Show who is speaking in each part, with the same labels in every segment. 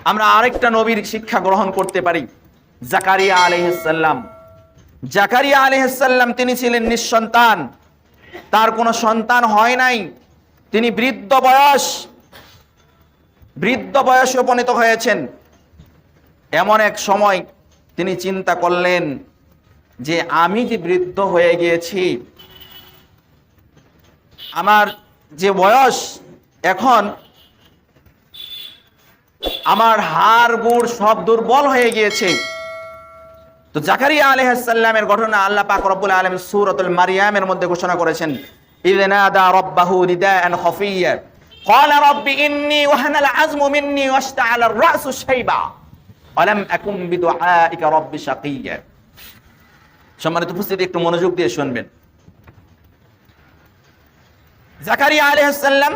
Speaker 1: আমরা আরেকটা নবীর শিক্ষা গ্রহণ করতে পারি। জাকারিয়া আলাইহিস সালাম। জাকারিয়া আলাইহিস সালাম তিনি ছিলেন নিঃসন্তান, তার কোনো সন্তান হয় নাই। তিনি বৃদ্ধ বয়সে উপনীত হয়েছেন। এমন এক সময় তিনি চিন্তা করলেন যে আমি যে বৃদ্ধ হয়ে গিয়েছি, আমার যে বয়স, এখন আমার হাড় গুড় সব দুর্বল হয়ে গিয়েছে। তো জাকারিয়া আলাইহিস সালামের ঘটনা আল্লাহ পাক রব্বুল আলামিন সূরাতুল মারইয়ামের মধ্যে ঘোষণা করেছেন, ইয নাদা রাব্বাহু নিদাআন খাফিয়্যা ক্বালা রাব্বি ইন্নী ওয়াহানাল আযমু মিন্নী ওয়াশতাআলা আর-রা'সু শাইবা ওয়া লাম আকুম বিদুআইকা রাব্বি শাকিয়্যা। সম্মানিত উপস্থিতি, একটু মনোযোগ দিয়ে শুনবেন। জাকারিয়া আলাইহিস সালাম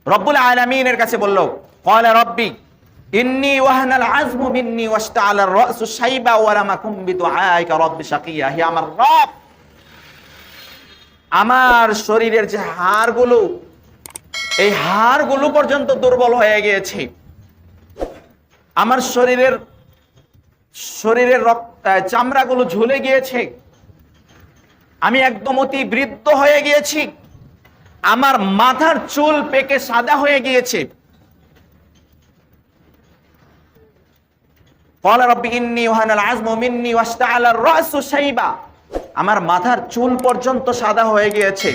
Speaker 1: রব্বুল আলামিনের কাছে বলল, ক্বালা রাব্বি ইন্নী ওয়াহানাল আযমু মিন্নী ওয়াশতাআলা আর-রা'সু শাইবা ওয়া লাম আকুম বিদুআইকা রাব্বি শাকিয়্যা। হে আমার রব, আমার শরীরের যে হাড়গুলো, এই হাড়গুলো পর্যন্ত দুর্বল হয়ে গিয়েছে। আমার শরীরের চামড়াগুলো ঝুলে গিয়েছে। আমি একদম অতি বৃদ্ধ হয়ে গিয়েছি। আমার মাথার চুল পেকে সাদা হয়ে গিয়েছে। ক্বালা রাব্বি ইন্নী ওয়াহানাল আযমু মিন্নী ওয়াশতাআলা আর-রা'সু শাইবা, আমার মাথার চুল পর্যন্ত সাদা হয়ে গিয়েছে।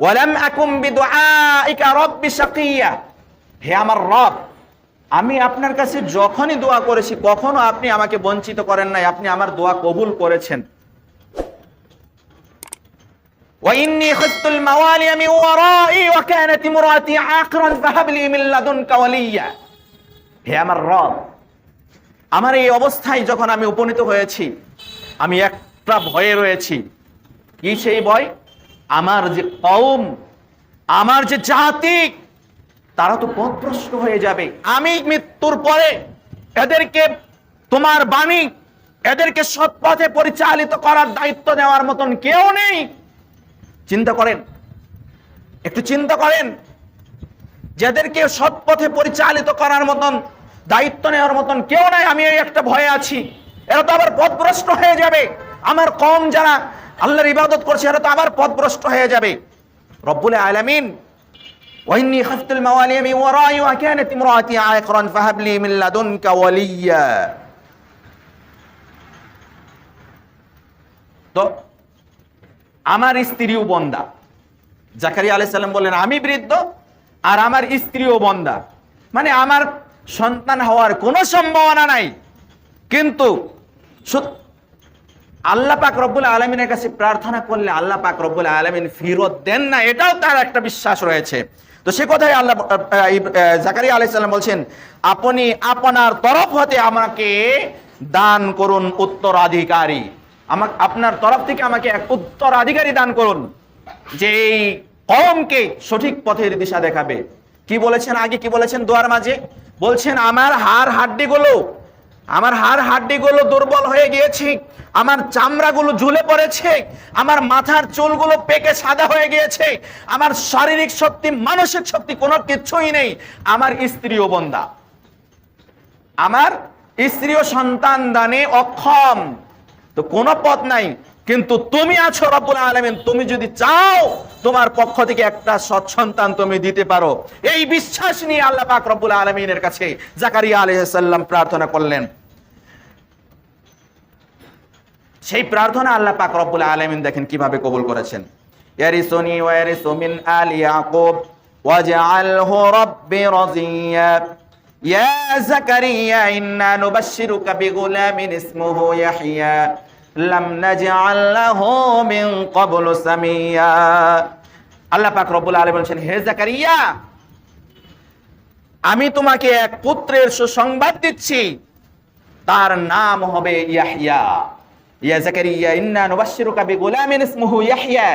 Speaker 1: ওয়া লাম আকুম বিদুআইকা রাব্বি শাকিয়্যা। হে আমার রব, আমি আপনার কাছে যখনই দোয়া করেছি কখনো আপনি আমাকে বঞ্চিত করেন নাই, আপনি আমার দোয়া কবুল করেছেন। ওয়া ইন্নী খিফতুল মাওয়ালিয়া মিন ওয়ারাই ওয়া কানাত ইমরাতি আকরান ফাহাব লি মিন লাদুনকা ওয়ালিয়্যা। হে আমার রব, আমার এই অবস্থায় যখন আমি উপনীত হয়েছি, আমি একটা ভয়ে রয়েছি। কি সেই ভয়? আমার যে কওম, আমার যে জাতি, তারা তো পথভ্রষ্ট হয়ে যাবে। আমি মৃত্যুর পরে এদেরকে তোমার বাণী, এদেরকে সৎ পথে পরিচালিত করার দায়িত্ব নেওয়ার মতন কেউ নেই। চিন্তা করেন, একটু চিন্তা করেন, যাদেরকে সৎ পথে পরিচালিত করার মতন, দায়িত্ব নেওয়ার মতন কেউ নাই। আমি এই একটা ভয়ে আছি, এরা তো আবার পথভ্রষ্ট হয়ে যাবে। আমার কওম যারা আল্লাহর ইবাদত করছে, এরা তো আবার পথভ্রষ্ট হয়ে যাবে। রব্বুল আলামিন ওয়া ইন্নী খাফতুল মাওয়ালিয়া মিন ওয়ারাই ওয়া কানাত ইমরাতি আকরান ফাহাব লি মিন লাদুনকা ওয়ালিয়্যা। তো আমার স্ত্রীও বন্দা। জাকারিয়া আলাইহিস সালাম বললেন, আমি বৃদ্ধ আর আমার স্ত্রীও বন্দা, মানে আমার সন্তান হওয়ার কোনো সম্ভাবনা নাই। কিন্তু আল্লাহ পাক রব্বুল আলামিনের কাছে প্রার্থনা করলে আল্লাহ পাক রব্বুল আলামিন ফিরত দেন না, এটাও তার একটা বিশ্বাস রয়েছে। তো সে কথাই আল্লাহ জাকারিয়া আলাইহিস সালাম বলছেন, আপনি আপনার তরফ হতে আমাকে দান করুন উত্তরাধিকারী, আপনার তরফ থেকে আমাকে এক উত্তরাধিকারী দান করুন, যে এই কওমকে সঠিক পথের দিশা দেখাবে। কি বলেছেন আগে, কি বলেছেন দোয়ার মাঝে? বলছেন আমার হাড় হাড্ডিগুলো দুর্বল হয়ে গিয়েছে, আমার চামড়াগুলো ঝুলে পড়েছে, আমার মাথার চুলগুলো পেকে সাদা হয়ে গিয়েছে, আমার শারীরিক শক্তি, মানসিক শক্তি কোনো কিছুই নেই। আমার স্ত্রীও বন্দা, আমার স্ত্রীও সন্তান দানে অক্ষম, তো কোনো পথ নাই। কিন্তু তুমি আছো রব্বুল আলামিন, তুমি যদি চাও তোমার পক্ষ থেকে একটা সৎ সন্তান তুমি দিতে পারো। এই বিশ্বাস নিয়ে আল্লাহ পাক রব্বুল আলামিনের কাছে জাকারিয়া আলাইহিস সালাম প্রার্থনা করলেন। সেই প্রার্থনা আল্লাহ পাক রব্বুল আলামিন দেখেন কিভাবে কবুল করেছেন। ইয়ারিসুনি ওয়া ইয়ারিসু মিন আলি ইয়াকুব ওয়াজআলহু রাব্বি রাদিয়া ইয়া জাকারিয়া ইন্না নুবাশশিরুকা বিগুলামিন ইসমুহু ইয়াহইয়া লাম নাজআল লাহু মিন ক্বাবলু সামিয়া। আল্লাহ পাক রব্বুল আলামিন বলেন, হে জাকারিয়া, আমি তোমাকে এক পুত্রের সুসংবাদ দিচ্ছি, তার নাম হবে ইয়াহইয়া। ইয়া জাকারিয়া ইন্না নুবাশশিরুকা বিগুলামিন ইসমুহু ইয়াহইয়া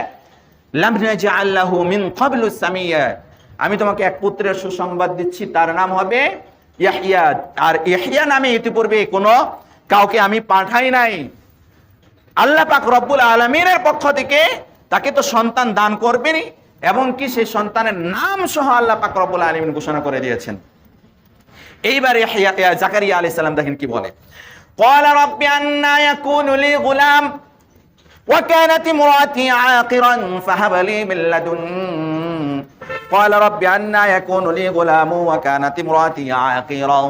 Speaker 1: লাম নাজআল লাহু মিন ক্বাবলু সামিয়া। আমি তোমাকে এক পুত্রের সুসংবাদ দিচ্ছি, তার নাম হবে ইয়াহইয়া। আর ইয়াহইয়া নামে ইতিপূর্বে কোনো কাউকে আমি পাঠাই নাই। আল্লাহ পাক রব্বুল আলামিনের পক্ষ থেকে তাকে তো সন্তান দান করবেনই, এবং কি সেই সন্তানের নাম সহ আল্লাহ পাক রব্বুল আলামিন ঘোষণা করে দিয়েছেন। এইবারে জাকারিয়া আলাইহিস সালাম দেখেন কি বলে, قال رب أنى يكون لي غلام وكانت امرأتي عاقرا فهب لي من لدن قال رب أنى يكون لي غلام وكانت امرأتي عاقرا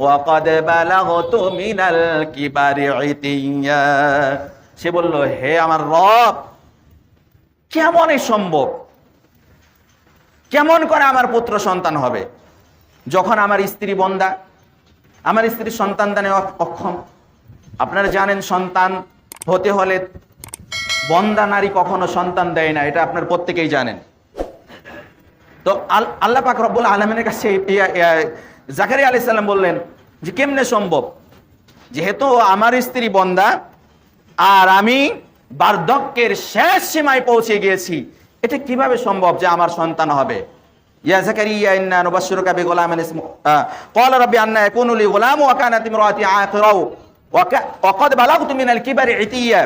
Speaker 1: وقد بلغت من الكبر عتيا। সে বলল, হে আমার রব, কেমন সম্ভব, কেমন করে আমার পুত্র সন্তান হবে যখন আমার স্ত্রী বন্দা, আমার স্ত্রী সন্তান দানে অক্ষম। আপনারা জানেন সন্তান হতে হলে বন্দা নারী কখনো সন্তান দেয় না, এটা আপনার প্রত্যেকেই জানেন। তো আল্লাহ পাক রব্বুল আলামিনের কাছে জাকারিয়া আলাইহিস সালাম বললেন যে কেমনে সম্ভব, যেহেতু আমার স্ত্রী বন্দা আর আমি বার্ধক্যের শেষ সীমায় পৌঁছে গিয়েছি, এটা কিভাবে সম্ভব যে আমার সন্তান হবে। ইয়া জাকারিয়া ইন্না নুবাশশিরুকা বিগুলামিন ইসমুহু ক্বালা রাব্বি আন্না ইয়াকুনু লি গুলাম ওয়া কানাত ইমরাতি আকিরা ওয়া ক্বাদ বালাগতু মিনাল কিবারি ইতিয়া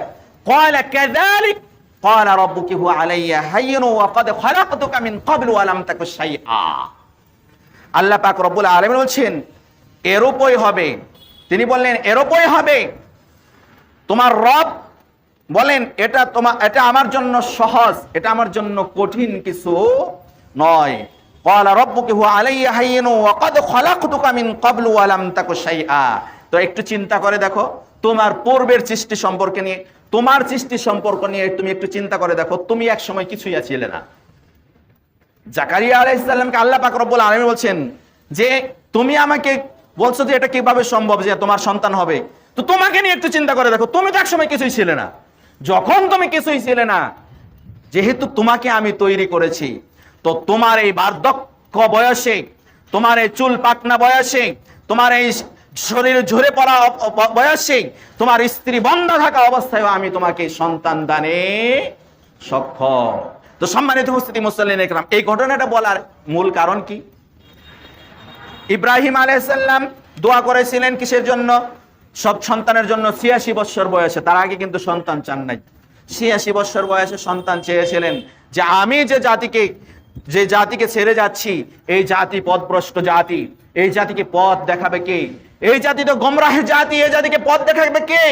Speaker 1: ক্বালা কাযালিক ক্বালা রাব্বুকি হুয়া আলাইয়া হায়্যুন ওয়া ক্বাদ খালাকতুকা মিন ক্বাবলু ওয়া লাম তাকু শাইআ। আল্লাহ পাক রব্বুল আলামিন বলছেন এরূপই হবে। তিনি বললেন এরূপই হবে। তোমার রব বলেন এটা আমার জন্য সহজ, এটা আমার জন্য কঠিন কিছু নয়। ক্বালা রাব্বুকি হুয়া আলাইয়া হায়্যুন ওয়া ক্বাদ খালাকতুকা মিন ক্বাবলু ওয়া লাম তাকু শাইআ। তো একটু চিন্তা করে দেখো, তোমার পূর্বের সৃষ্টি সম্পর্কে নিয়ে, তোমার সৃষ্টি সম্পর্ক নিয়ে তুমি একটু চিন্তা করে দেখো, তুমি এক সময় কিছুই ছিলে না। জাকারিয়া আলাইহিস সালামকে আল্লাহ পাক রব্বুল আলামিন বলছেন যে তুমি আমাকে বলছো যে এটা কিভাবে সম্ভব যে তোমার সন্তান হবে, তো তোমাকে নিয়ে একটু চিন্তা করে দেখো, তুমি তো এক সময় কিছুই ছিলে না। যখন তুমি কিছুই ছিলে না, যেহেতু তোমাকে আমি তৈরি করেছি, তো তোমার এই বার্ধক্য বয়সে, তোমার এই চুল পাকনা বয়সে, তোমার এই শরীর ঝরে পড়া বয়সে, তোমার স্ত্রী বন্ধা থাকা অবস্থায় আমি তোমাকে সন্তান দানে সক্ষম। তো সম্মানিত উপস্থিতি মুসল্লিন ইকরাম, এই ঘটনাটা বলার মূল কারণ কি? ইব্রাহিম আলাইহিস সালাম দোয়া করেছিলেন কিসের জন্য? সব সন্তানের জন্য ৮৬ বছর বয়সে। তার আগে কিন্তু সন্তান চান নাই। ৮৬ বছর বয়সে সন্তান চেয়েছিলেন যে আমি যে জাতিকে ছেড়ে যাচ্ছি, এই জাতি পথভ্রষ্ট জাতি, এই জাতিকে পথ দেখাবে কে? এই জাতি তো গোমরাহের জাতি, এই জাতিকে পথ দেখাবে কে?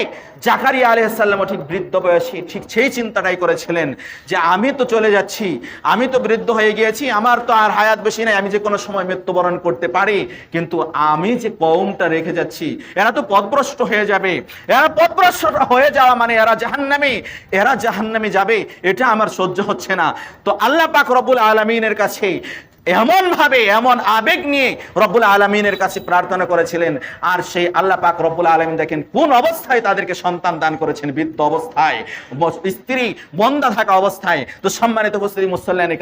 Speaker 1: জাকারিয়া আলাইহিস সালাম ঠিক বৃদ্ধ বয়সে ঠিক সেই চিন্তাটাই করেছিলেন যে আমি তো চলে যাচ্ছি, আমি তো বৃদ্ধ হয়ে গিয়েছি, আমার তো আর হায়াত বেশি নাই, আমি যে কোনো সময় মৃত্যুবরণ করতে পারি, কিন্তু আমি যে কওমটা রেখে যাচ্ছি এরা তো পথভ্রষ্ট হয়ে যাবে। এরা পথভ্রষ্ট হয়ে যাওয়া মানে এরা জাহান্নামে যাবে, এটা আমার সহ্য হচ্ছে না। তো আল্লাহ পাক রব্বুল আলামিনের কাছে এমন ভাবে, এমন আবেগ নিয়ে রব্বুল আলামিনের কাছে প্রার্থনা করেছিলেন। আর সেই আল্লাহ পাক রব্বুল আলামিন দেখেন কোন অবস্থায় তাদেরকে সন্তান দান করেছেন, বৃদ্ধ অবস্থায়, স্ত্রী বন্ধা থাকা অবস্থায়। তো সম্মানিত উপস্থিতি মুসল্লিয়ান